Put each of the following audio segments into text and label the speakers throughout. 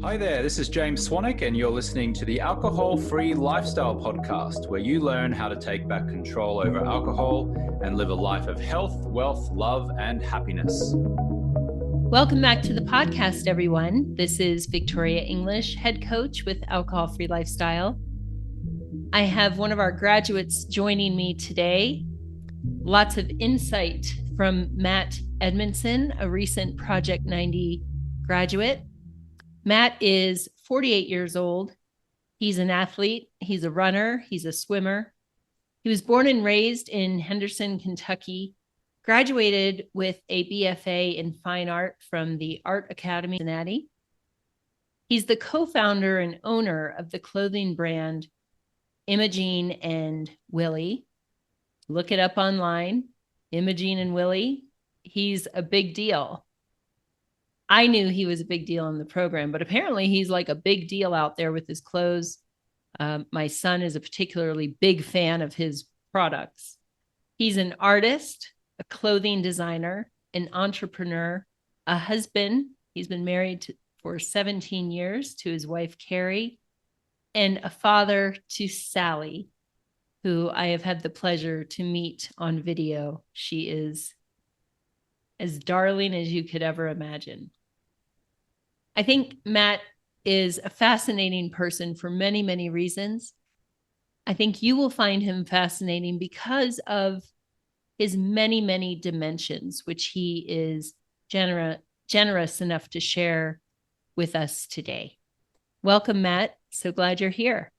Speaker 1: Hi there, this is James Swanwick, and you're listening to the Alcohol Free Lifestyle Podcast, where you learn how to take back control over alcohol and live a life of health, wealth, love, and happiness.
Speaker 2: Welcome back to the podcast, everyone. This is Victoria English, head coach with Alcohol Free Lifestyle. I have one of our graduates joining me today. Lots of insight from Matt Eddmenson, a recent Project 90 graduate. Matt is 48 years old. He's an athlete. He's a runner. He's a swimmer. He was born and raised in Henderson, Kentucky, graduated with a BFA in fine art from the Art Academy in Cincinnati. He's the co-founder and owner of the clothing brand Imogene and Willie. Look it up online, Imogene and Willie. He's a big deal. I knew he was a big deal in the program, but apparently he's like a big deal out there with his clothes. My son is a particularly big fan of his products. He's an artist, a clothing designer, an entrepreneur, a husband. He's been married for 17 years to his wife, Carrie, and a father to Sally, who I have had the pleasure to meet on video. She is as darling as you could ever imagine. I think Matt is a fascinating person for many, many reasons. I think you will find him fascinating because of his many, many dimensions, which he is generous enough to share with us today. Welcome, Matt. So glad you're here.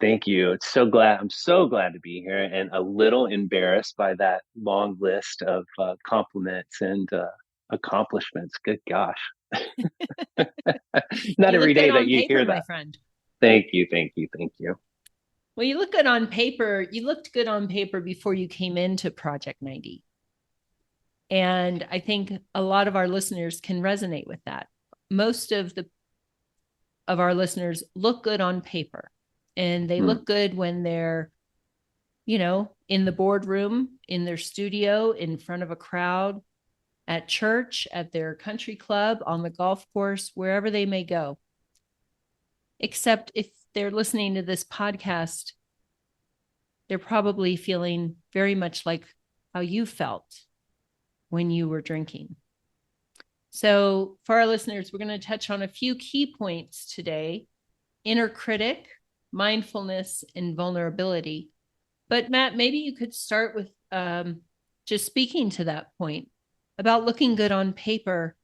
Speaker 3: Thank you. I'm so glad to be here, and a little embarrassed by that long list of compliments and accomplishments. Good gosh. Not every day that you hear that.
Speaker 2: My friend.
Speaker 3: Thank you.
Speaker 2: Well, you look good on paper. You looked good on paper before you came into Project 90. And I think a lot of our listeners can resonate with that. Most of our listeners look good on paper, and they look good when they're, in the boardroom, in their studio, in front of a crowd, at church, at their country club, on the golf course, wherever they may go. Except if they're listening to this podcast, they're probably feeling very much like how you felt when you were drinking. So for our listeners, we're going to touch on a few key points today: inner critic, mindfulness, and vulnerability. But Matt, maybe you could start with just speaking to that point about looking good on paper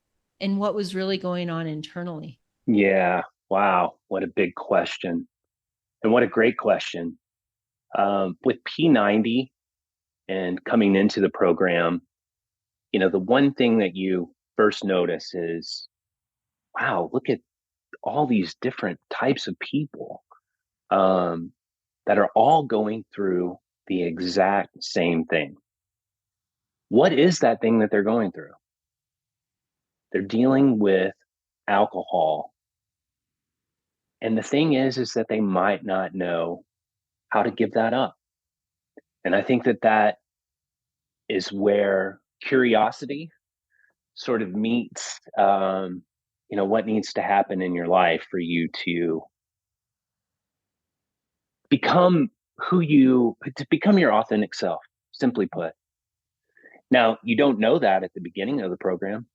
Speaker 2: and what was really going on internally.
Speaker 3: Yeah. Wow. What a big question. And what a great question. With P90 and coming into the program, the one thing that you first notice is, wow, look at all these different types of people that are all going through the exact same thing. What is that thing that they're going through? They're dealing with alcohol. And the thing is that they might not know how to give that up. And I think that is where curiosity sort of meets, what needs to happen in your life for you to become your authentic self, simply put. Now, you don't know that at the beginning of the program.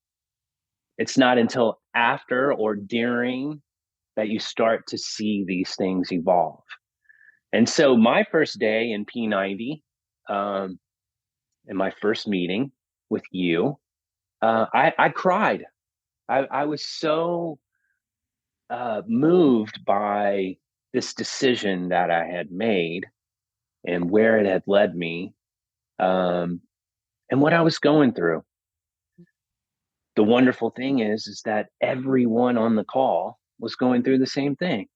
Speaker 3: It's not until after or during that you start to see these things evolve. And so my first day in P90, in my first meeting with you, I cried. I was so moved by this decision that I had made and where it had led me, and what I was going through. The wonderful thing is that everyone on the call was going through the same thing.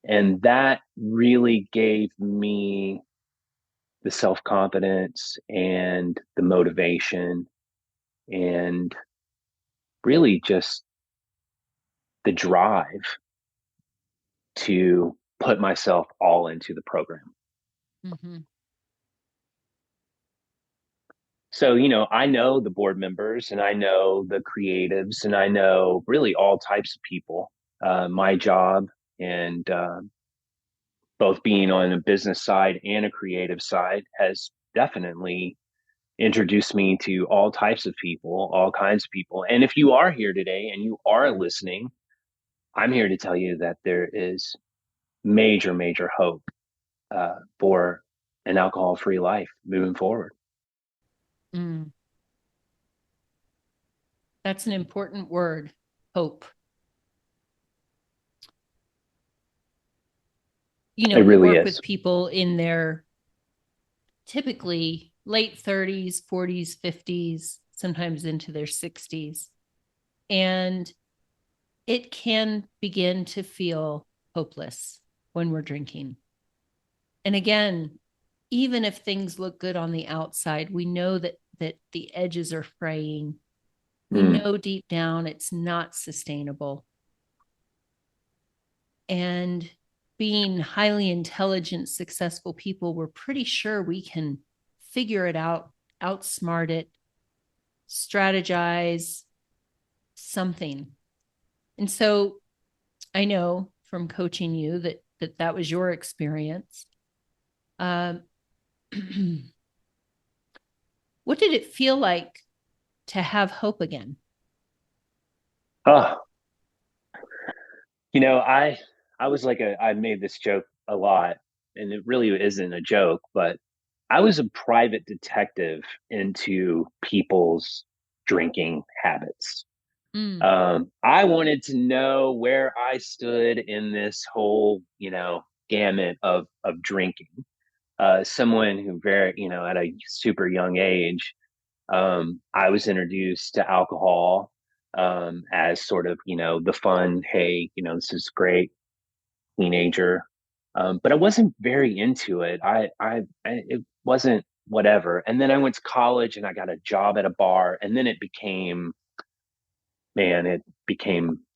Speaker 3: And that really gave me the self-confidence and the motivation and really just the drive to put myself all into the program.
Speaker 2: Mm-hmm.
Speaker 3: So, I know the board members and I know the creatives and I know really all types of people. My job and both being on a business side and a creative side has definitely introduced me to all types of people, all kinds of people. And if you are here today and you are listening, I'm here to tell you that there is major, major hope for an alcohol-free life moving forward.
Speaker 2: Mm. That's an important word, hope.
Speaker 3: It
Speaker 2: We
Speaker 3: really
Speaker 2: work
Speaker 3: is.
Speaker 2: with people in their typically late 30s, 40s, 50s, sometimes into their 60s. And it can begin to feel hopeless when we're drinking. And again, even if things look good on the outside, we know that the edges are fraying. We know deep down it's not sustainable. And being highly intelligent, successful people, we're pretty sure we can figure it out, outsmart it, strategize something. And so I know from coaching you that was your experience. What did it feel like to have hope again?
Speaker 3: Oh, I was I made this joke a lot, and it really isn't a joke, but I was a private detective into people's drinking habits.
Speaker 2: Mm.
Speaker 3: I wanted to know where I stood in this whole, gamut of drinking. Someone who at a super young age, I was introduced to alcohol as sort of, the fun, hey, this is great teenager. But I wasn't very into it. It wasn't whatever. And then I went to college and I got a job at a bar, and then it became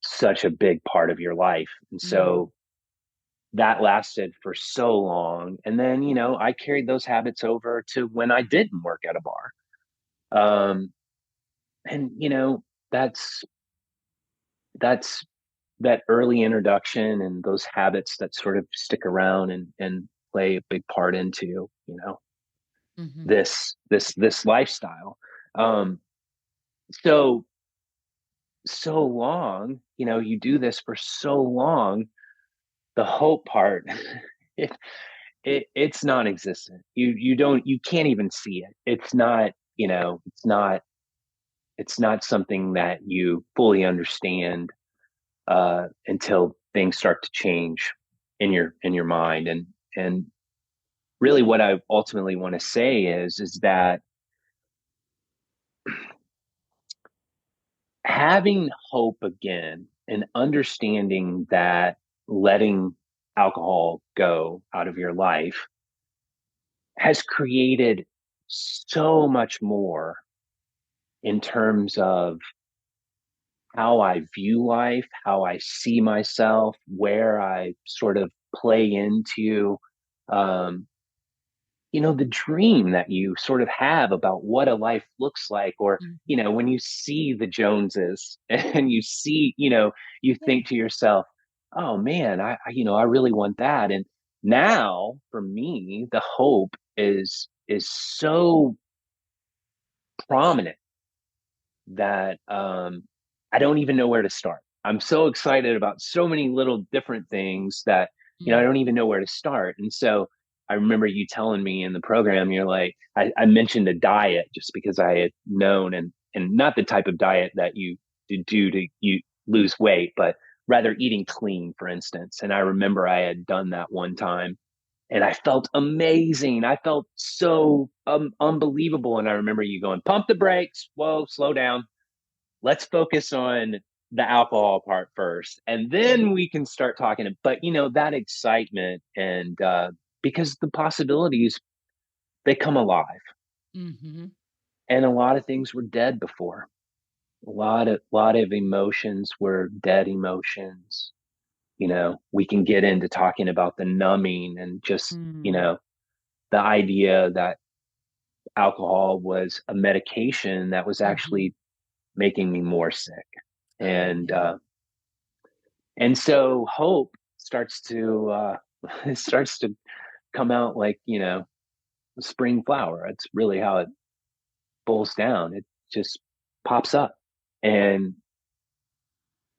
Speaker 3: such a big part of your life. And so that lasted for so long. And then, I carried those habits over to when I didn't work at a bar. And that's that's that early introduction and those habits that sort of stick around and play a big part into,
Speaker 2: Mm-hmm.
Speaker 3: this lifestyle. Um, so so long, you do this for so long, the hope part, it, it's non-existent. You can't even see it. It's not, it's not something that you fully understand until things start to change in your mind. And really what I ultimately want to say is that having hope again and understanding that letting alcohol go out of your life has created so much more in terms of how I view life, how I see myself, where I sort of play into, um, the dream that you sort of have about what a life looks like. Or, when you see the Joneses and you see, you think to yourself, oh man, I really want that. And now for me, the hope is so prominent that I don't even know where to start. I'm so excited about so many little different things that I don't even know where to start. And so I remember you telling me in the program, you're like, I mentioned a diet just because I had known, and not the type of diet that you do to you lose weight, but rather eating clean, for instance. And I remember I had done that one time and I felt amazing. I felt so unbelievable. And I remember you going, pump the brakes. Whoa, slow down. Let's focus on the alcohol part first. And then we can start talking. But, that excitement and because the possibilities, they come alive.
Speaker 2: Mm-hmm.
Speaker 3: And a lot of things were dead before. A lot of emotions were dead emotions. We can get into talking about the numbing and just, the idea that alcohol was a medication that was actually making me more sick. And so hope starts to it starts to come out like, a spring flower. It's really how it boils down. It just pops up. And,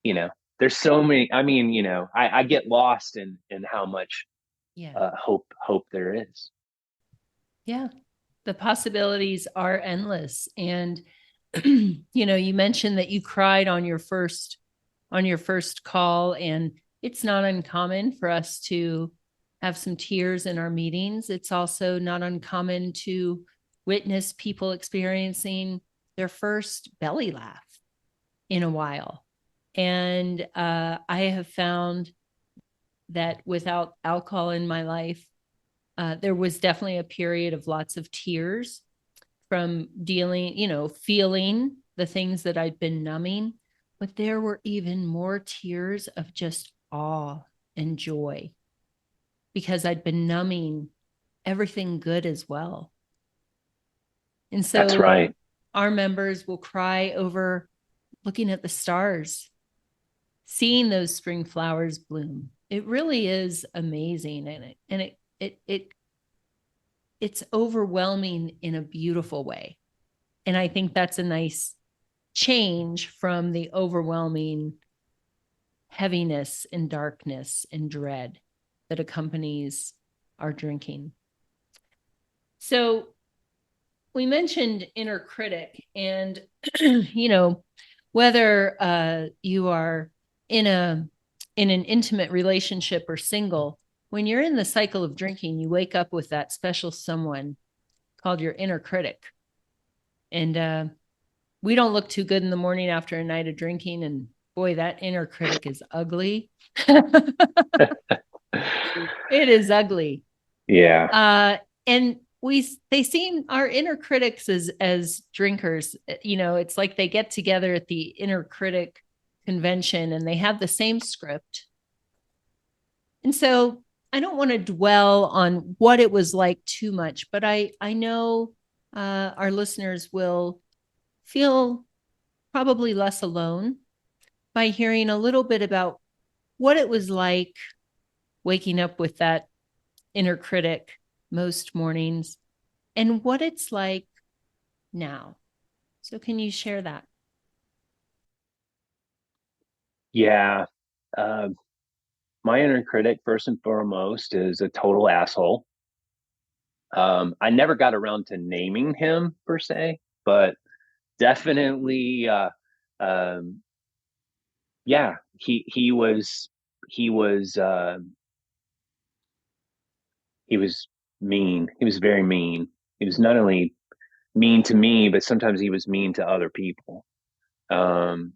Speaker 3: you know, there's so many, I get lost in how much hope there is.
Speaker 2: Yeah. The possibilities are endless. And, you mentioned that you cried on your first call, and it's not uncommon for us to have some tears in our meetings. It's also not uncommon to witness people experiencing their first belly laugh in a while. And I have found that without alcohol in my life, there was definitely a period of lots of tears from feeling the things that I'd been numbing. But there were even more tears of just awe and joy because I'd been numbing everything good as well. And so
Speaker 3: that's right.
Speaker 2: Our members will cry over looking at the stars, seeing those spring flowers bloom. It really is amazing. And it's overwhelming in a beautiful way. And I think that's a nice change from the overwhelming heaviness and darkness and dread that accompanies our drinking. So we mentioned inner critic, and whether you are in an intimate relationship or single, when you're in the cycle of drinking, you wake up with that special someone called your inner critic. And we don't look too good in the morning after a night of drinking. And boy, that inner critic is ugly. It is ugly.
Speaker 3: Yeah.
Speaker 2: And they seem, our inner critics as drinkers, it's like they get together at the inner critic convention and they have the same script. And so I don't want to dwell on what it was like too much, but I know our listeners will feel probably less alone by hearing a little bit about what it was like waking up with that inner critic most mornings and what it's like now. So can you share that?
Speaker 3: Yeah. My inner critic, first and foremost, is a total asshole. I never got around to naming him per se, but definitely, yeah, he was mean. He was very mean. He was not only mean to me, but sometimes he was mean to other people. And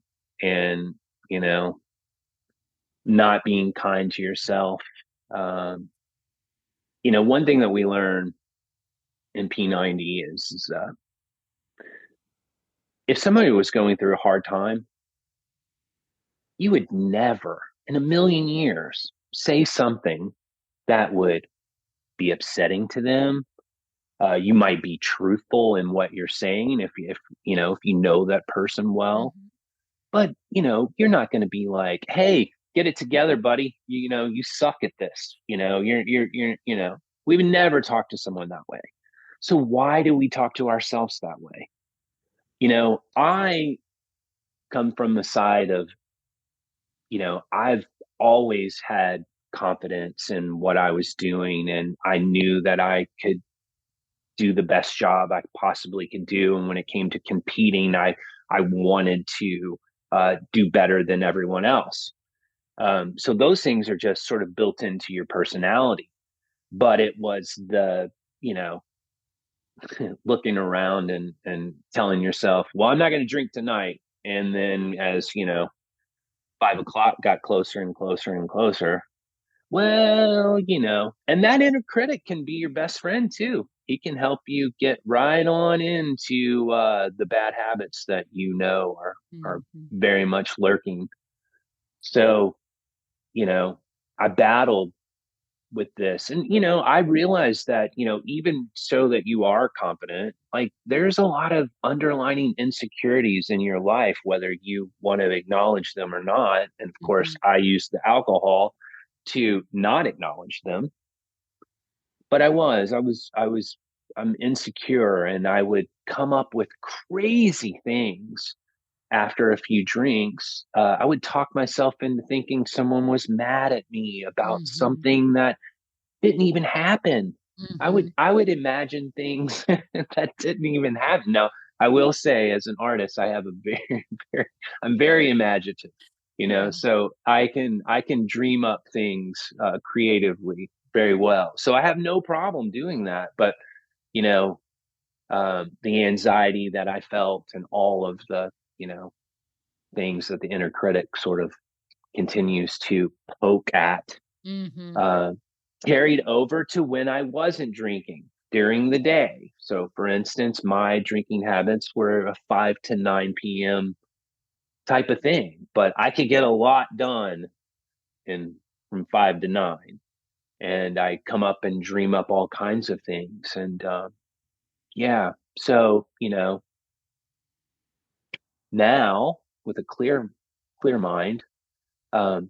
Speaker 3: not being kind to yourself. One thing that we learn in P90 is if somebody was going through a hard time, you would never in a million years say something that would be upsetting to them. You might be truthful in what you're saying if you know that person well, but you're not going to be like, "Hey, get it together, buddy. You suck at this. You're. We would never talk to someone that way. So why do we talk to ourselves that way? I come from the side of, I've always had confidence in what I was doing, and I knew that I could do the best job I possibly could do. And when it came to competing, I wanted to do better than everyone else. So those things are just sort of built into your personality. But it was the, looking around and telling yourself, well, I'm not going to drink tonight. And then as, 5 o'clock got closer and closer and closer, well, and that inner critic can be your best friend too. He can help you get right on into the bad habits that are very much lurking. So, I battled with this. And, I realized that, even so that you are confident, like there's a lot of underlining insecurities in your life, whether you want to acknowledge them or not. And of course, I use the alcohol to not acknowledge them. But I'm insecure, and I would come up with crazy things after a few drinks. I would talk myself into thinking someone was mad at me about something that didn't even happen. I would imagine things that didn't even happen. Now, I will say, as an artist, I have a I'm very imaginative, so I can dream up things creatively very well. So I have no problem doing that. But you know, the anxiety that I felt and all of the things that the inner critic sort of continues to poke at, uh, carried over to when I wasn't drinking during the day. So, for instance, my drinking habits were a 5 to 9 p.m. type of thing, but I could get a lot done in from 5 to 9. And I come up and dream up all kinds of things. And yeah, so, now with a clear mind, um,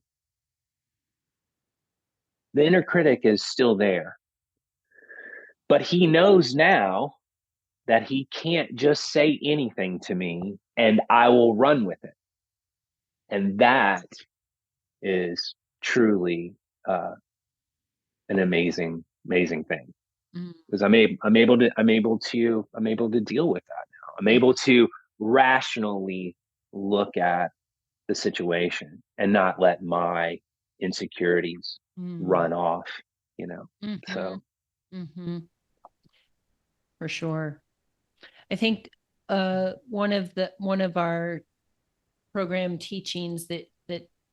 Speaker 3: the inner critic is still there, but he knows now that he can't just say anything to me and I will run with it. And that is truly an amazing thing, because I'm able to deal with that now. I'm able to rationally look at the situation and not let my insecurities run off, so.
Speaker 2: For sure. I think one of our program teachings that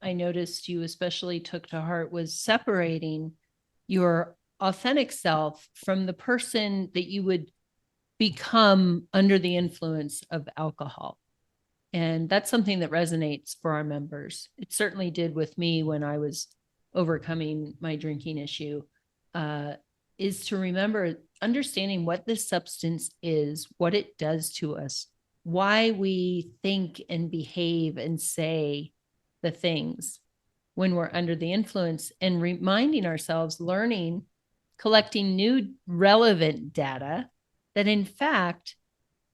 Speaker 2: I noticed you especially took to heart was separating your authentic self from the person that you would become under the influence of alcohol. And that's something that resonates for our members. It certainly did with me when I was overcoming my drinking issue, is to remember understanding what this substance is, what it does to us, why we think and behave and say the things when we're under the influence, and reminding ourselves, learning, collecting new relevant data that in fact,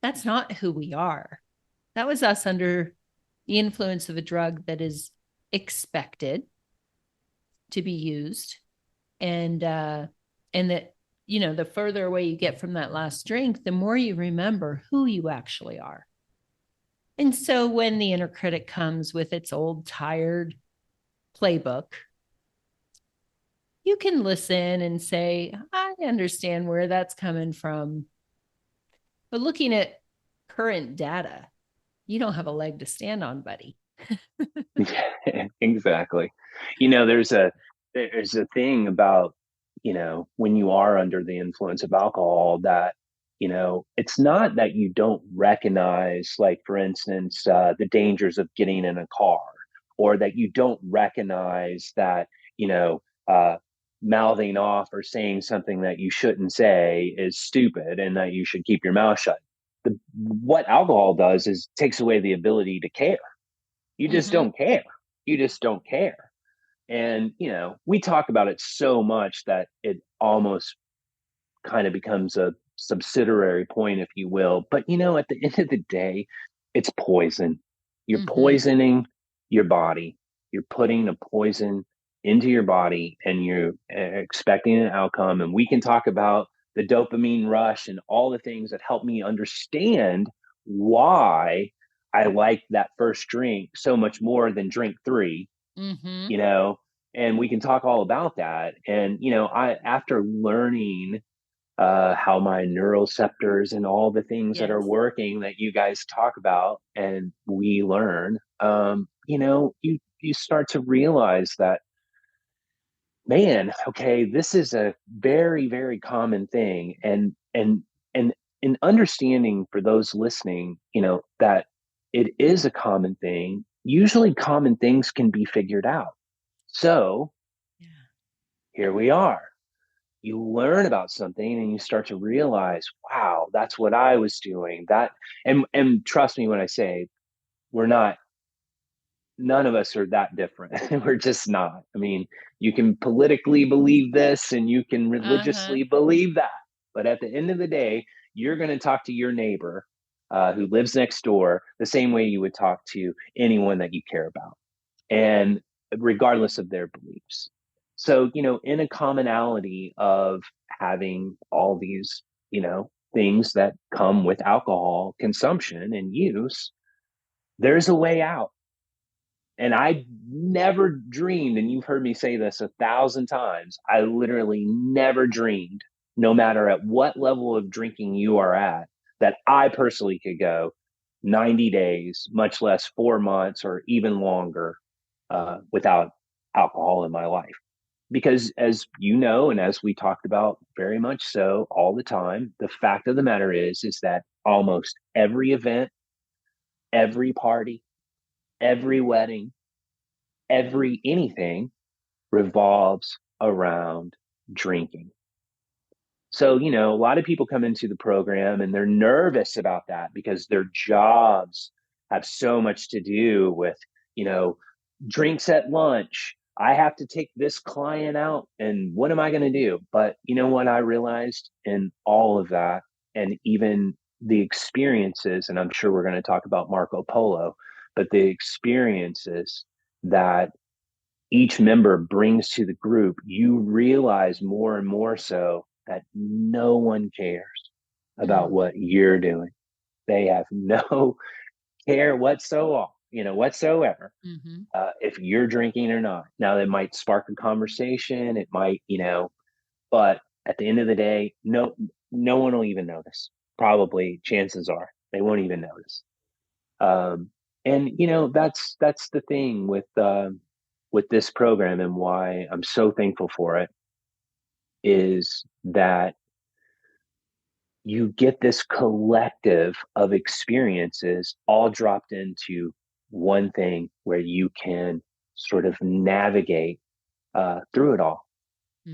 Speaker 2: that's not who we are. That was us under the influence of a drug that is expected to be used. And that, the further away you get from that last drink, the more you remember who you actually are. And so when the inner critic comes with its old tired playbook, you can listen and say, I understand where that's coming from. But looking at current data, you don't have a leg to stand on, buddy.
Speaker 3: Yeah, exactly. There's a thing about, when you are under the influence of alcohol, that, it's not that you don't recognize, like, for instance, the dangers of getting in a car, or that you don't recognize that, mouthing off or saying something that you shouldn't say is stupid and that you should keep your mouth shut. What alcohol does is takes away the ability to care. You just don't care. You just don't care. And, we talk about it so much that it almost kind of becomes a subsidiary point, if you will. But, at the end of the day, it's poison. You're poisoning your body. You're putting a poison into your body, and you're expecting an outcome. And we can talk about the dopamine rush and all the things that help me understand why I like that first drink so much more than drink 3, and we can talk all about that. And, after learning how my neuroreceptors and all the things that are working that you guys talk about and we learn, you start to realize that, man, okay, this is a very, very common thing. And in understanding, for those listening, that it is a common thing, usually common things can be figured out. So here we are. You learn about something and you start to realize, wow, that's what I was doing. And trust me when I say we're not, none of us are that different. We're just not. I mean, you can politically believe this and you can
Speaker 2: Uh-huh.
Speaker 3: religiously believe that. But at the end of the day, you're going to talk to your neighbor who lives next door the same way you would talk to anyone that you care about, and regardless of their beliefs. So, in a commonality of having all these, things that come with alcohol consumption and use, there's a way out. And I never dreamed, and you've heard me say this 1,000 times, I literally never dreamed, no matter at what level of drinking you are at, that I personally could go 90 days, much less 4 months or even longer, without alcohol in my life. Because as you know, and as we talked about very much so all the time, the fact of the matter is that almost every event, every party, every wedding, every anything revolves around drinking. So, a lot of people come into the program and they're nervous about that because their jobs have so much to do with, drinks at lunch. I have to take this client out and what am I going to do? But you know what I realized in all of that, and even the experiences, and I'm sure we're going to talk about Marco Polo, but the experiences that each member brings to the group, you realize more and more so that no one cares about what you're doing. They have no care whatsoever,
Speaker 2: Mm-hmm.
Speaker 3: if you're drinking or not. Now, it might spark a conversation. It might, but at the end of the day, no one will even notice. Probably, chances are, they won't even notice. And that's the thing with this program, and why I'm so thankful for it, is that you get this collective of experiences all dropped into one thing where you can sort of navigate through it all.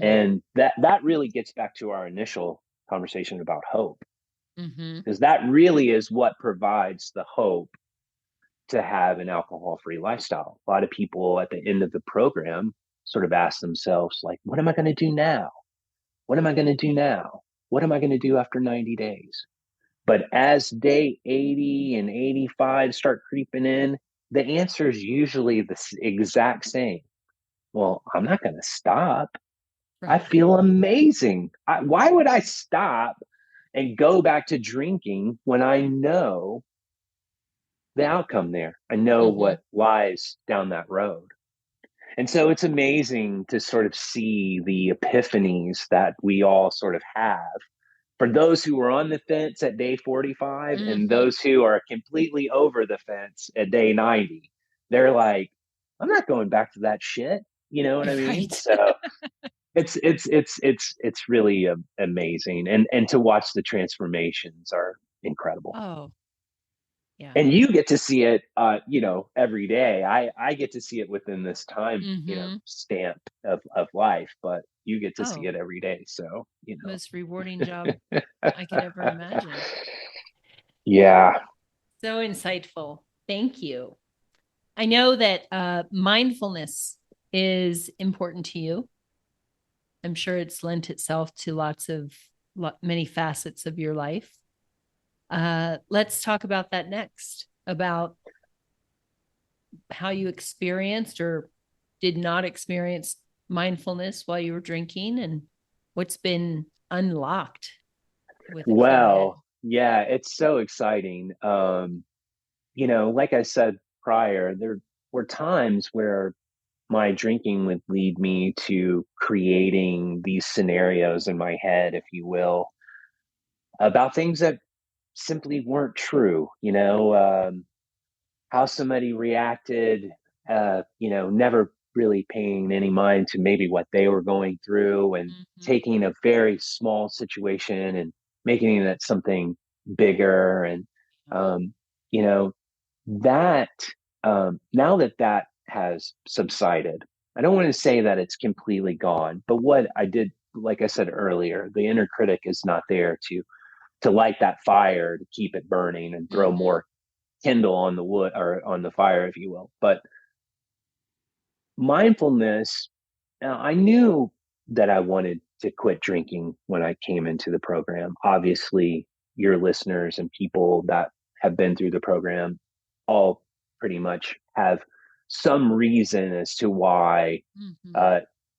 Speaker 3: And that really gets back to our initial conversation about hope,
Speaker 2: Mm-hmm.
Speaker 3: because that really is what provides the hope to have an alcohol-free lifestyle. A lot of people at the end of the program sort of ask themselves, like, what am I going to do now? What am I going to do now? What am I going to do after 90 days? But as day 80 and 85 start creeping in, the answer is usually the exact same. Well, I'm not going to stop. I
Speaker 2: Right.
Speaker 3: feel amazing. Why would I stop and go back to drinking when I know the outcome there? I know
Speaker 2: Mm-hmm.
Speaker 3: what lies down that road. And so it's amazing to sort of see the epiphanies that we all sort of have. For those who are on the fence at day 45 and
Speaker 2: Mm-hmm.
Speaker 3: those who are completely over the fence at day 90, they're like, I'm not going back to that shit. You know what I mean?
Speaker 2: Right.
Speaker 3: So it's really amazing, and to watch the transformations are incredible.
Speaker 2: Oh, yeah.
Speaker 3: And you get to see it, every day. I get to see it within this time,
Speaker 2: Mm-hmm.
Speaker 3: stamp of life, but you get to see
Speaker 2: Oh,
Speaker 3: it every day. So,
Speaker 2: most rewarding job I could ever imagine.
Speaker 3: Yeah.
Speaker 2: So insightful. Thank you. I know that mindfulness is important to you. I'm sure it's lent itself to many facets of your life. Let's talk about that next, about how you experienced or did not experience mindfulness while you were drinking and what's been unlocked with a clear head.
Speaker 3: Well, yeah, it's so exciting. Like I said prior, there were times where my drinking would lead me to creating these scenarios in my head, if you will, about things that simply weren't true. How somebody reacted, never really paying any mind to maybe what they were going through, and
Speaker 2: Mm-hmm.
Speaker 3: taking a very small situation and making it something bigger. And, um, you know, that now that has subsided, I don't want to say that it's completely gone, but what I did, like I said earlier, the inner critic is not there to light that fire, to keep it burning and throw more kindle on the wood or on the fire, if you will. But mindfulness, I knew that I wanted to quit drinking when I came into the program. Obviously, your listeners and people that have been through the program all pretty much have some reason as to why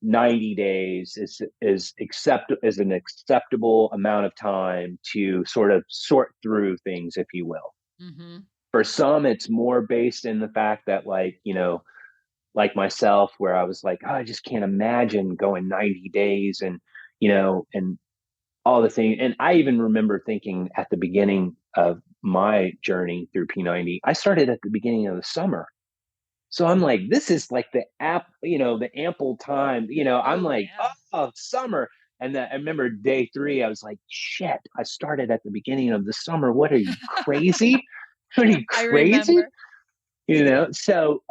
Speaker 3: 90 days is an acceptable amount of time to sort of sort through things, if you will. For some, it's more based in the fact that, like, like myself, where I was like, oh, I just can't imagine going 90 days and, and all the things. And I even remember thinking at the beginning of my journey through P90, I started at the beginning of the summer. So I'm like, this is like the ample time, I'm like, oh, summer. And I remember day 3, I was like, shit, I started at the beginning of the summer. What are you, crazy? Are you crazy? So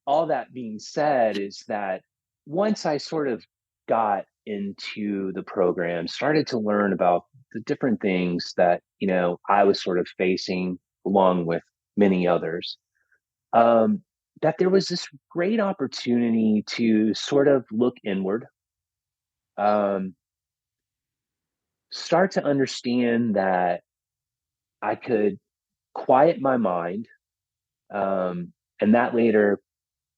Speaker 3: all that being said is that once I sort of got into the program, started to learn about the different things that, I was sort of facing along with many others, that there was this great opportunity to sort of look inward, start to understand that I could quiet my mind. And that later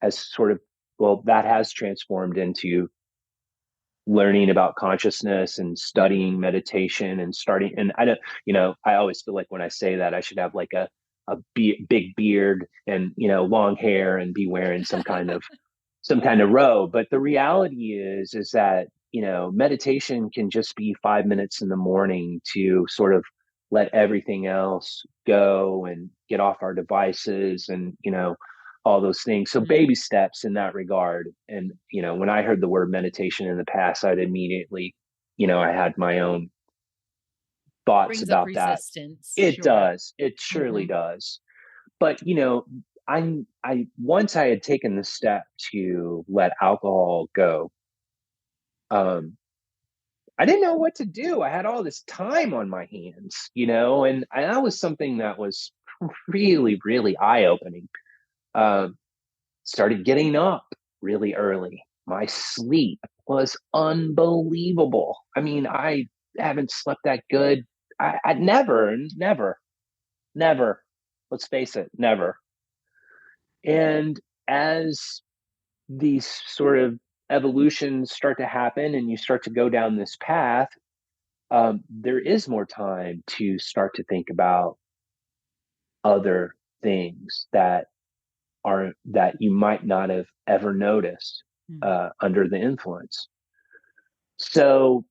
Speaker 3: has that has transformed into learning about consciousness and studying meditation and starting. And I always feel like when I say that, I should have like a big beard and, long hair and be wearing some kind of robe. But the reality is that, meditation can just be 5 minutes in the morning to sort of let everything else go and get off our devices and, all those things. So baby steps in that regard. And, when I heard the word meditation in the past, I'd immediately, I had my own thoughts about that. It does. It surely does. But, I once I had taken the step to let alcohol go, I didn't know what to do. I had all this time on my hands, and that was something that was really, really eye-opening. Started getting up really early. My sleep was unbelievable. I mean, I haven't slept that good. I never, let's face it, never. And as these sort of evolutions start to happen and you start to go down this path, there is more time to start to think about other things that you might not have ever noticed under the influence. So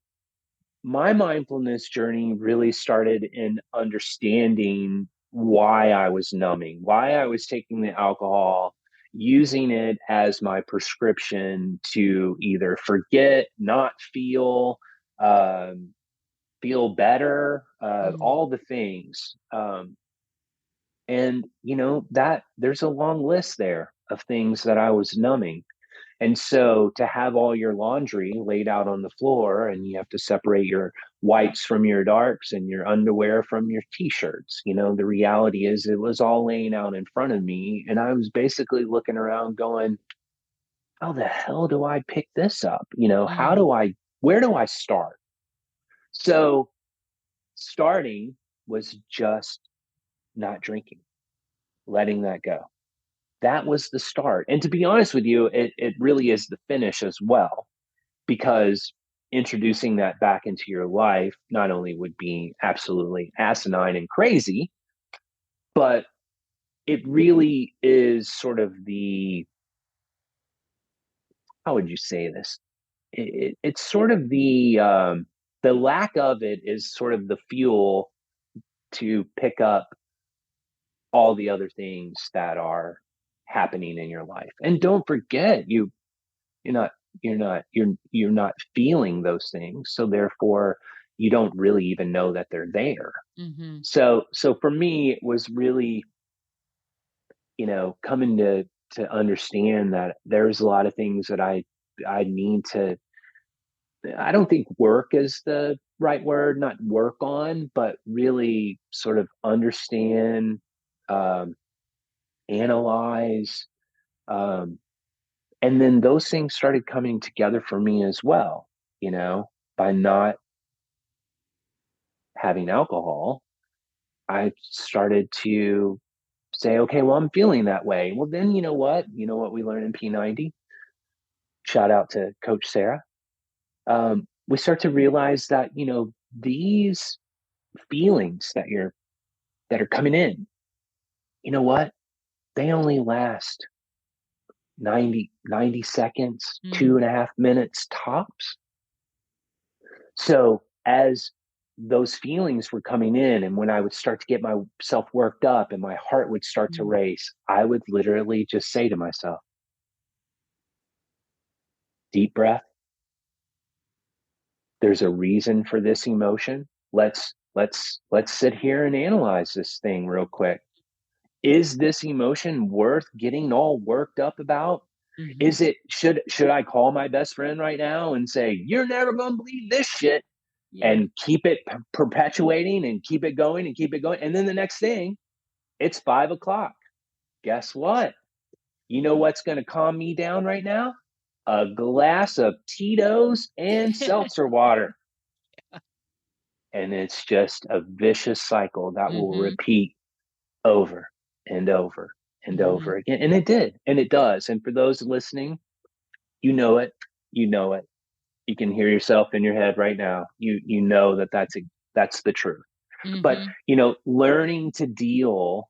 Speaker 3: my mindfulness journey really started in understanding why I was numbing, why I was taking the alcohol, using it as my prescription to either forget, not feel, feel better, all the things. And, that there's a long list there of things that I was numbing. And so to have all your laundry laid out on the floor and you have to separate your whites from your darks and your underwear from your t-shirts, the reality is it was all laying out in front of me. And I was basically looking around going, how the hell do I pick this up? Where do I start? So starting was just not drinking, letting that go. That was the start. And to be honest with you, it really is the finish as well, because introducing that back into your life not only would be absolutely asinine and crazy, but it really is sort of how would you say this? It's sort of the lack of it is sort of the fuel to pick up all the other things that are happening in your life. And don't forget, you're not feeling those things, so therefore you don't really even know that they're there. So for me, it was really, coming to to understand that there's a lot of things that I need to, I don't think work is the right word, not work on, but really sort of understand, um, analyze, um, and then those things started coming together for me as well, by not having alcohol. I started to say, okay, well, I'm feeling that way. Well, then you know what? You know what we learned in P90? Shout out to Coach Sarah. We start to realize that, these feelings that are coming in, you know what? They only last 90 seconds, 2.5 minutes tops. So as those feelings were coming in, and when I would start to get myself worked up and my heart would start to race, I would literally just say to myself, deep breath. There's a reason for this emotion. Let's sit here and analyze this thing real quick. Is this emotion worth getting all worked up about? Is it, should I call my best friend right now and say, you're never going to believe this shit, and keep it perpetuating and keep it going and keep it going? And then the next thing, it's 5 o'clock. Guess what? You know what's going to calm me down right now? A glass of Tito's and seltzer water. And it's just a vicious cycle that will repeat over and over and over again. And it did. And it does. And for those listening, you know it. You know it. You can hear yourself in your head right now. You know that's the truth. But, learning to deal,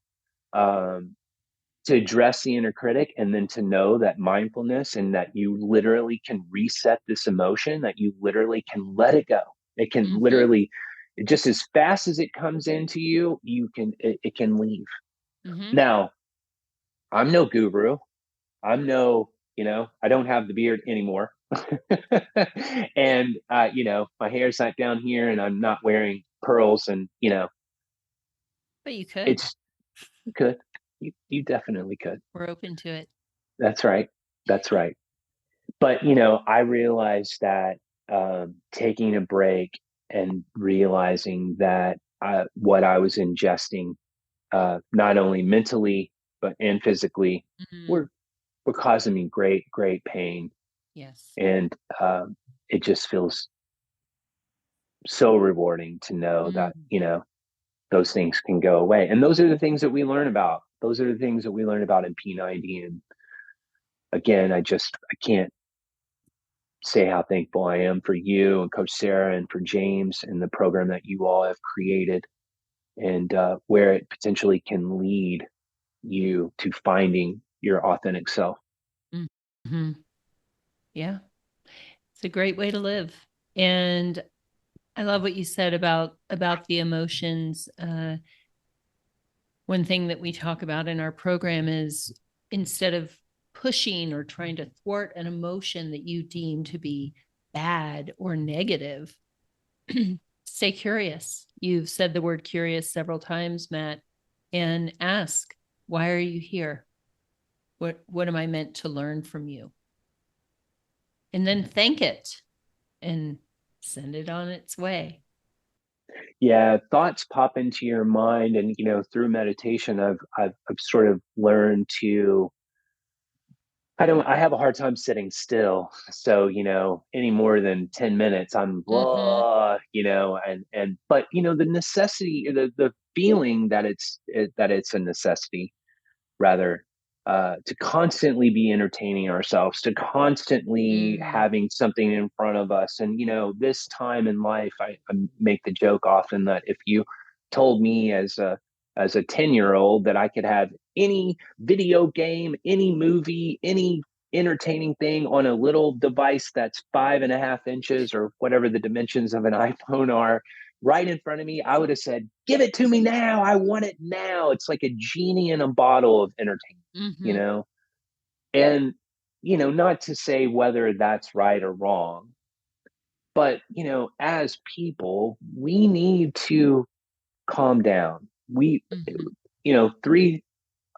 Speaker 3: to address the inner critic, and then to know that mindfulness, and that you literally can reset this emotion, that you literally can let it go. It can literally, just as fast as it comes into you, it can leave. Now, I'm no guru. I'm no, I don't have the beard anymore. And, my hair's not down here, and I'm not wearing pearls, and,
Speaker 2: But you could.
Speaker 3: You could. You definitely could.
Speaker 2: We're open to it.
Speaker 3: That's right. That's right. But, I realized that, taking a break and realizing that what I was ingesting, not only mentally, and physically, were causing me great, great pain.
Speaker 2: Yes.
Speaker 3: And it just feels so rewarding to know that, those things can go away. And those are the things that we learn about. Those are the things that we learn about in P90. And again, I can't say how thankful I am for you and Coach Sarah and for James and the program that you all have created, and where it potentially can lead you to finding your authentic self.
Speaker 2: Yeah. It's a great way to live. And I love what you said about the emotions. One thing that we talk about in our program is, instead of pushing or trying to thwart an emotion that you deem to be bad or negative, stay curious. You've said the word curious several times, Matt, and ask, why are you here? What am I meant to learn from you? And then thank it and send it on its way.
Speaker 3: Yeah, thoughts pop into your mind, and through meditation, I've sort of learned to. I have a hard time sitting still. So, any more than 10 minutes, I'm blah, but the necessity, the feeling that it's a necessity, rather, to constantly be entertaining ourselves, to constantly having something in front of us. And, this time in life, I make the joke often that if you told me as a 10-year-old that I could have any video game, any movie, any entertaining thing on a little device that's 5.5 inches or whatever the dimensions of an iPhone are, right in front of me, I would have said, give it to me now. I want it now. It's like a genie in a bottle of entertainment, and, not to say whether that's right or wrong, but, as people, we need to calm down. We, 3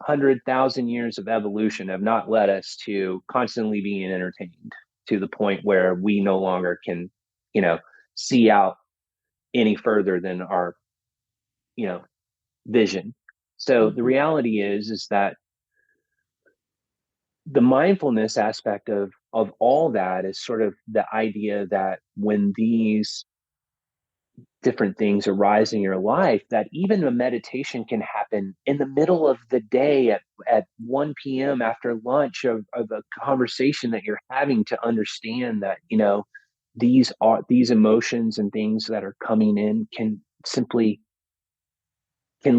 Speaker 3: 100,000 years of evolution have not led us to constantly being entertained to the point where we no longer can, see out any further than our, vision. So the reality is that the mindfulness aspect of all that is sort of the idea that when these different things arise in your life, that even a meditation can happen in the middle of the day at 1 p.m. after lunch of a conversation that you're having, to understand that, these emotions and things that are coming in can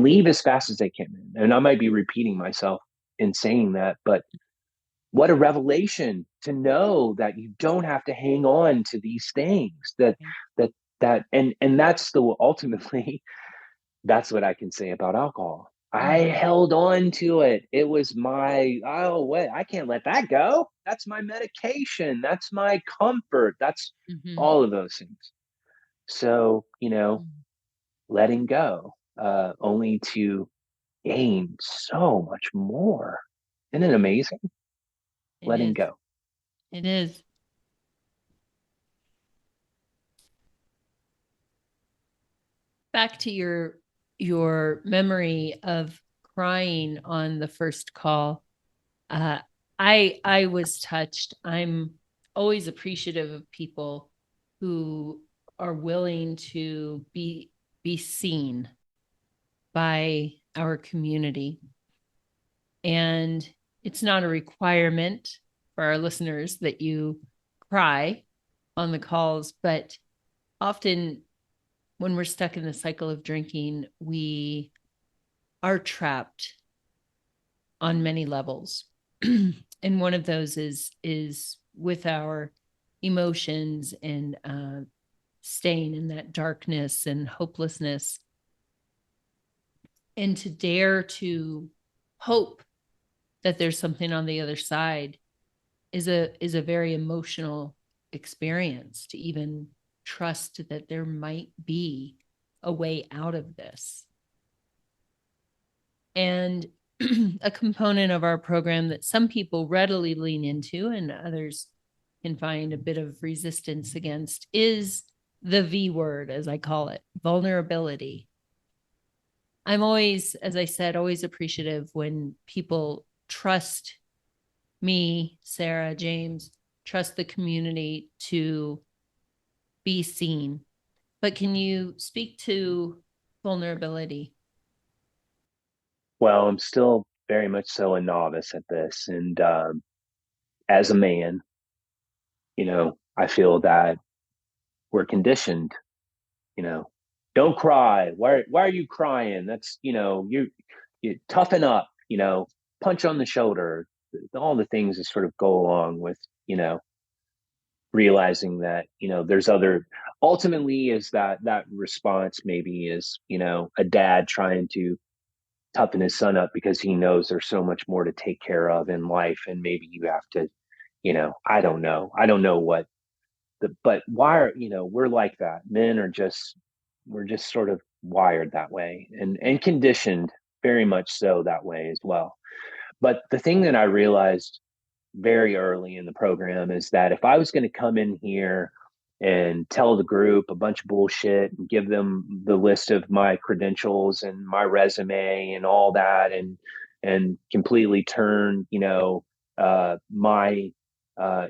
Speaker 3: leave as fast as they came in. And I might be repeating myself in saying that, but what a revelation to know that you don't have to hang on to these things, and that's the ultimately that's what I can say about alcohol. I held on to it. It was my, what, I can't let that go. That's my medication. That's my comfort. That's all of those things. So, letting go, only to gain so much more. Isn't it amazing? Letting go.
Speaker 2: It is. Back to your memory of crying on the first call. I was touched. I'm always appreciative of people who are willing to be seen by our community. And it's not a requirement for our listeners that you cry on the calls, but often when we're stuck in the cycle of drinking, we are trapped on many levels. And one of those is with our emotions and staying in that darkness and hopelessness. And to dare to hope that there's something on the other side is a very emotional experience, to even trust that there might be a way out of this. And a component of our program that some people readily lean into and others can find a bit of resistance against is the V word, as I call it, vulnerability. I'm always, as I said, always appreciative when people trust me, Sarah, James, trust the community to be seen. But can you speak to vulnerability?
Speaker 3: Well, I'm still very much so a novice at this. And as a man, I feel that we're conditioned, don't cry. Why are you crying? That's, you toughen up, punch on the shoulder, all the things that sort of go along with, realizing that, there's other, ultimately is that response maybe is, a dad trying to toughen his son up because he knows there's so much more to take care of in life. And maybe you have to, I don't know what but why are, we're like that. Men are we're just sort of wired that way and conditioned very much so that way as well. But the thing that I realized very early in the program is that if I was going to come in here and tell the group a bunch of bullshit and give them the list of my credentials and my resume and all that, and completely turn, my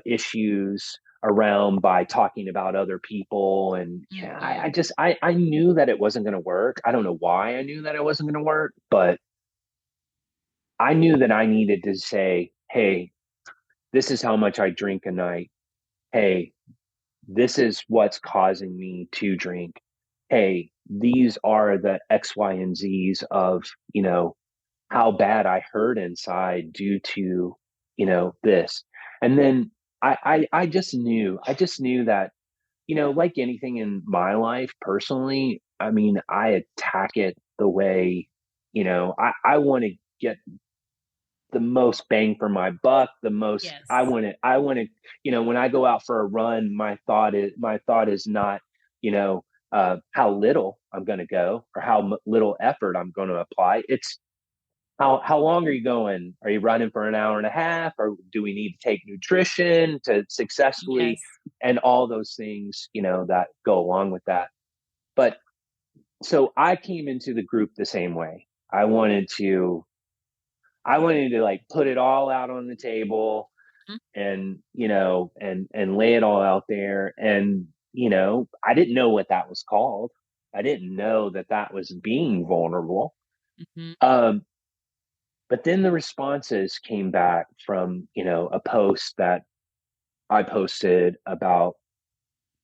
Speaker 3: issues around by talking about other people. And I knew that it wasn't going to work. I don't know why I knew that it wasn't going to work, but I knew that I needed to say, hey, this is how much I drink a night. Hey, this is what's causing me to drink. Hey, these are the X, Y, and Z's of, how bad I hurt inside due to, this. And then I just knew that, like anything in my life personally, I mean, I attack it the way, I want to get the most bang for my buck, the most. Yes. I want to, when I go out for a run, my thought is not, how little I'm going to go or how little effort I'm going to apply. It's how long are you going? Are you running for an hour and a half? Or do we need to take nutrition to successfully,
Speaker 2: Yes.
Speaker 3: and all those things, that go along with that. But so I came into the group the same way. I wanted to like put it all out on the table, and and lay it all out there. And I didn't know what that was called. I didn't know that that was being vulnerable.
Speaker 2: Mm-hmm.
Speaker 3: um but then the responses came back from a post that I posted about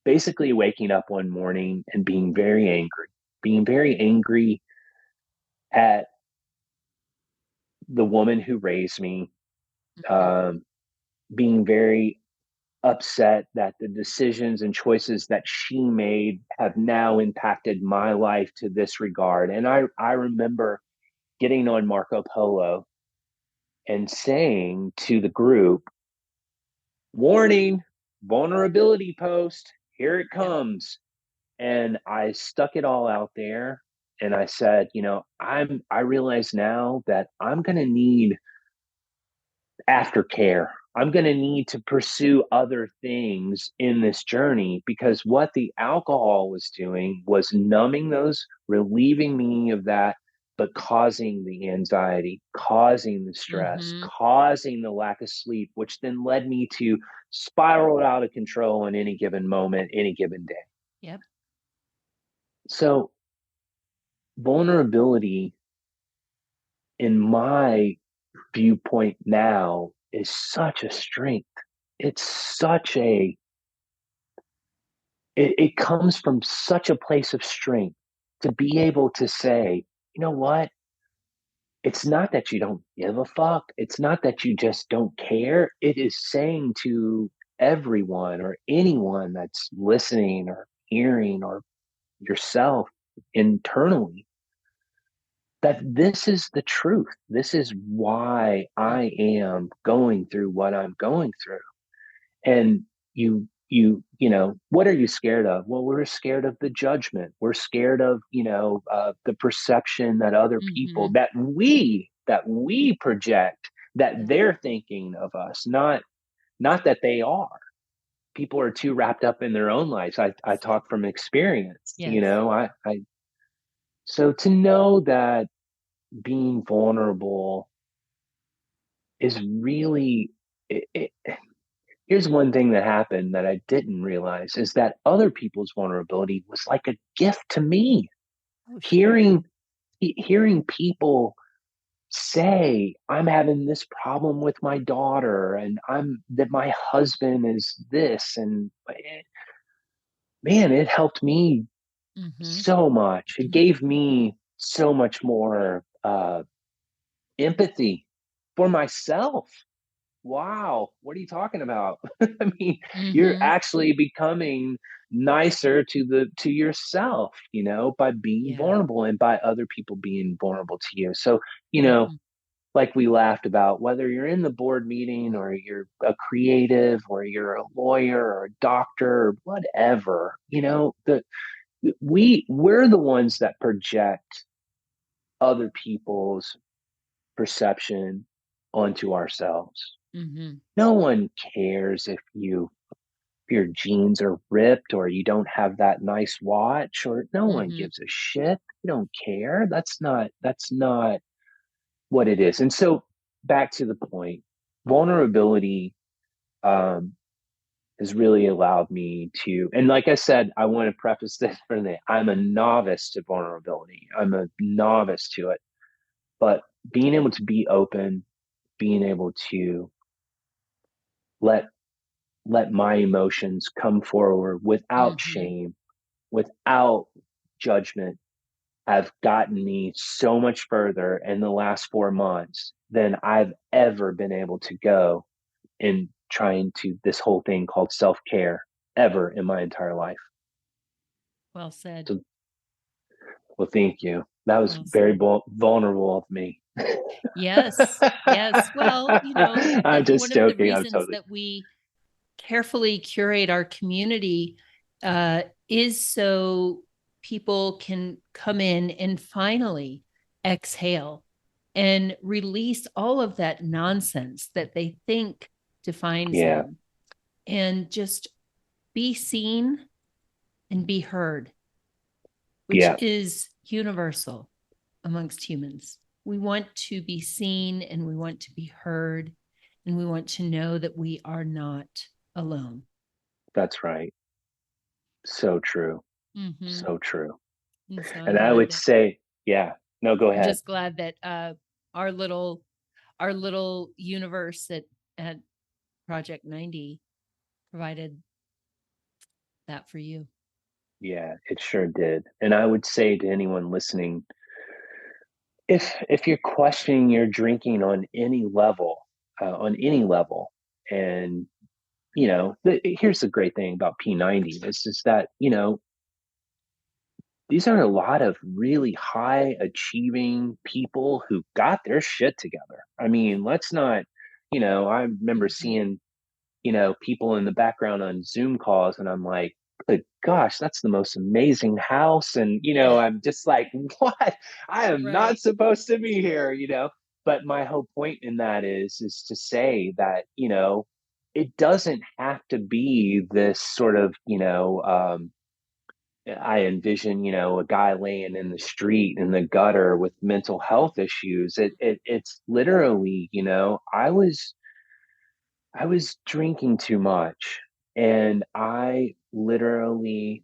Speaker 3: basically waking up one morning and being very angry at the woman who raised me, um, being very upset that the decisions and choices that she made have now impacted my life to this regard. And I remember getting on Marco Polo and saying to the group, warning, vulnerability post, here it
Speaker 2: Yep.
Speaker 3: comes. And I stuck it all out there. And I said, I realize now that I'm going to need aftercare. I'm going to need to pursue other things in this journey, because what the alcohol was doing was numbing those, relieving me of that, but causing the anxiety, causing the stress,
Speaker 2: Mm-hmm.
Speaker 3: causing the lack of sleep, which then led me to spiral out of control in any given moment, any given day.
Speaker 2: Yep.
Speaker 3: So, vulnerability, in my viewpoint now, is such a strength. It's such a it comes from such a place of strength to be able to say, you know what? It's not that you don't give a fuck. It's not that you just don't care. It is saying to everyone or anyone that's listening or hearing, or yourself internally, that this is the truth. This is why I am going through what I'm going through. And what are you scared of? Well, we're scared of the judgment. We're scared of the perception that other people,
Speaker 2: Mm-hmm.
Speaker 3: that we project, that
Speaker 2: Yep.
Speaker 3: they're thinking of us, not that they are. People are too wrapped up in their own lives. I talk from experience.
Speaker 2: Yes.
Speaker 3: I so to know that being vulnerable is really it, here's one thing that happened that I didn't realize, is that other people's vulnerability was like a gift to me.
Speaker 2: Oh, sure.
Speaker 3: Hearing people say, I'm having this problem with my daughter, and I'm that my husband is this, and man, it helped me
Speaker 2: Mm-hmm.
Speaker 3: so much. It gave me so much more empathy for myself. Wow, what are you talking about? I mean, you're
Speaker 2: Mm-hmm.
Speaker 3: actually becoming nicer to yourself, by being
Speaker 2: Yeah.
Speaker 3: vulnerable, and by other people being vulnerable to you. So,
Speaker 2: Mm-hmm.
Speaker 3: like we laughed about, whether you're in the board meeting, or you're a creative, or you're a lawyer, or a doctor, or whatever, we're the ones that project other people's perception onto ourselves.
Speaker 2: Mm-hmm.
Speaker 3: No one cares if your jeans are ripped, or you don't have that nice watch, or no one
Speaker 2: Mm-hmm.
Speaker 3: gives a shit. They don't care. That's not what it is. And so, back to the point, vulnerability um has really allowed me to, and like I said, I want to preface this for that I'm a novice to vulnerability. I'm a novice to it. But being able to be open, being able to let let my emotions come forward without
Speaker 2: Mm-hmm.
Speaker 3: shame, without judgment, have gotten me so much further in the last 4 months than I've ever been able to go in trying to this whole thing called self-care ever in my entire life.
Speaker 2: Well said.
Speaker 3: So, well, thank you. That was
Speaker 2: Well
Speaker 3: very
Speaker 2: said.
Speaker 3: vulnerable of me.
Speaker 2: Yes. Yes. Well,
Speaker 3: I'm just
Speaker 2: one of the
Speaker 3: joking. I'm
Speaker 2: reasons
Speaker 3: totally.
Speaker 2: that we carefully curate our community is so people can come in and finally exhale and release all of that nonsense that they think defines them, and just be seen and be heard, which is universal amongst humans. We want to be seen and we want to be heard, and we want to know that we are not alone.
Speaker 3: That's right. So true.
Speaker 2: Mm-hmm.
Speaker 3: So true.
Speaker 2: And
Speaker 3: I would say, no, go ahead.
Speaker 2: I'm just glad that our little universe at Project 90 provided that for you.
Speaker 3: Yeah, it sure did. And I would say to anyone listening, if you're questioning your drinking on any level, and here's the great thing about P90 is just that, these are a lot of really high achieving people who got their shit together. I mean, let's not, I remember seeing, people in the background on Zoom calls, and I'm like, good gosh, that's the most amazing house. And, I'm just like, what? I am not supposed to be here, But my whole point in that is to say that, it doesn't have to be this sort of, I envision, a guy laying in the street in the gutter with mental health issues. It's literally, I was drinking too much, and I literally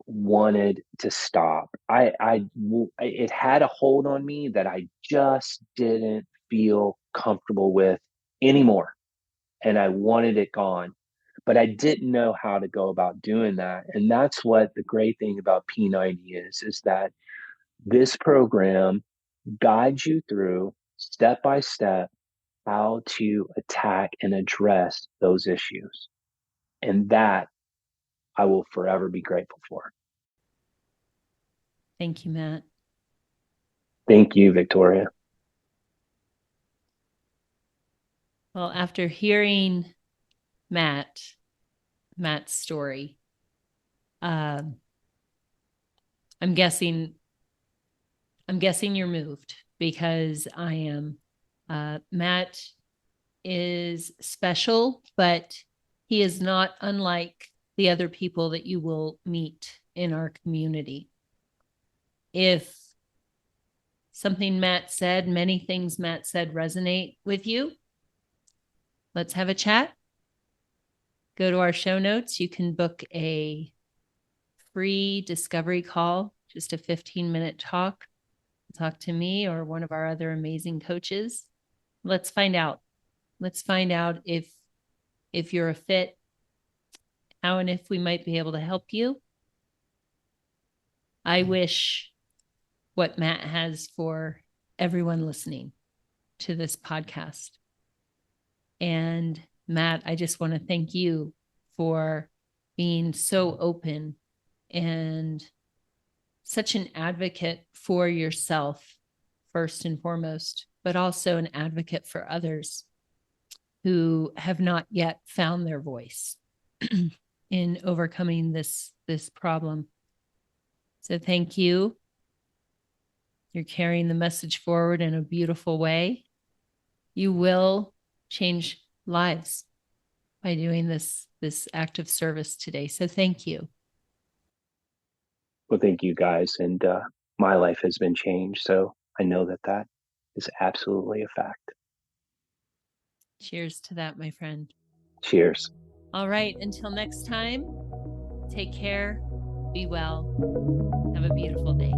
Speaker 3: wanted to stop. It had a hold on me that I just didn't feel comfortable with anymore, and I wanted it gone. But I didn't know how to go about doing that. And that's what the great thing about P90 is that this program guides you through step by step how to attack and address those issues. And that I will forever be grateful for.
Speaker 2: Thank you, Matt.
Speaker 3: Thank you, Victoria.
Speaker 2: Well, after hearing Matt's story, I'm guessing you're moved, because I am. Matt is special, but he is not unlike the other people that you will meet in our community. If many things Matt said resonate with you, let's have a chat. Go to our show notes. You can book a free discovery call, just a 15-minute talk. Talk to me or one of our other amazing coaches. Let's find out. Let's find out if you're a fit, how and if we might be able to help you. I wish what Matt has for everyone listening to this podcast. And Matt, I just want to thank you for being so open and such an advocate for yourself, first and foremost, but also an advocate for others who have not yet found their voice in overcoming this problem. So thank you. You're carrying the message forward in a beautiful way. You will change lives by doing this act of service today. So thank you.
Speaker 3: Well, thank you guys. And my life has been changed. So I know that is absolutely a fact.
Speaker 2: Cheers to that, my friend.
Speaker 3: Cheers.
Speaker 2: All right. Until next time, take care. Be well. Have a beautiful day.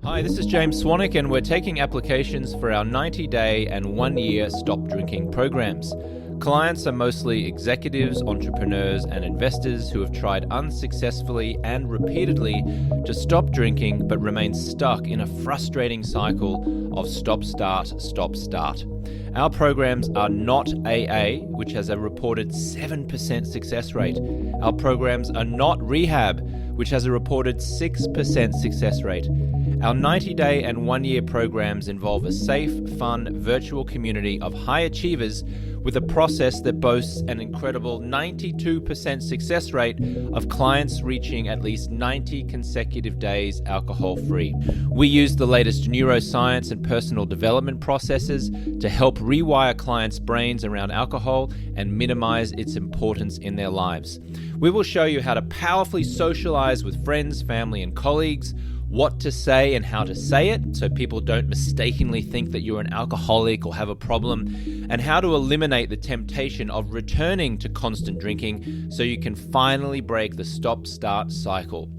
Speaker 1: Hi, this is James Swanwick, and we're taking applications for our 90-day and 1-year stop drinking programs. Clients are mostly executives, entrepreneurs, and investors who have tried unsuccessfully and repeatedly to stop drinking but remain stuck in a frustrating cycle of stop-start. Our programs are not AA, which has a reported 7% success rate. Our programs are not rehab, which has a reported 6% success rate. Our 90-day and 1-year programs involve a safe, fun, virtual community of high achievers
Speaker 4: with a process that boasts an incredible 92% success rate of clients reaching at least 90 consecutive days alcohol-free. We use the latest neuroscience and personal development processes to help rewire clients' brains around alcohol and minimize its importance in their lives. We will show you how to powerfully socialize with friends, family, and colleagues, what to say and how to say it so people don't mistakenly think that you're an alcoholic or have a problem, and how to eliminate the temptation of returning to constant drinking so you can finally break the stop-start cycle.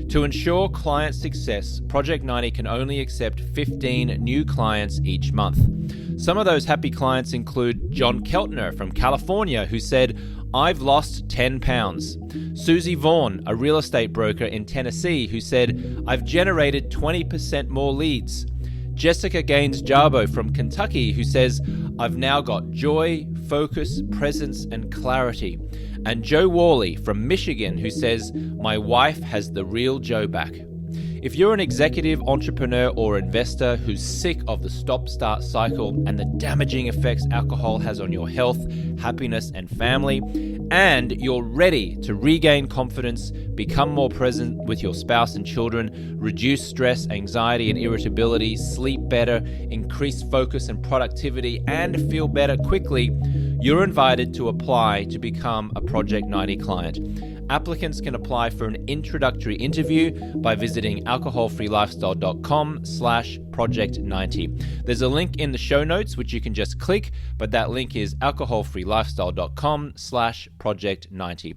Speaker 4: To ensure client success, Project 90 can only accept 15 new clients each month. Some of those happy clients include John Keltner from California, who said, "I've lost 10 pounds. Susie Vaughn, a real estate broker in Tennessee, who said, "I've generated 20% more leads." Jessica Gaines Jarbo from Kentucky, who says, "I've now got joy, focus, presence, and clarity." And Joe Worley from Michigan, who says, "My wife has the real Joe back." If you're an executive, entrepreneur, or investor who's sick of the stop-start cycle and the damaging effects alcohol has on your health, happiness, and family, and you're ready to regain confidence, become more present with your spouse and children, reduce stress, anxiety, and irritability, sleep better, increase focus and productivity, and feel better quickly, you're invited to apply to become a Project 90 client. Applicants can apply for an introductory interview by visiting alcoholfreelifestyle.com/project90. There's a link in the show notes which you can just click, but that link is alcoholfreelifestyle.com/project90.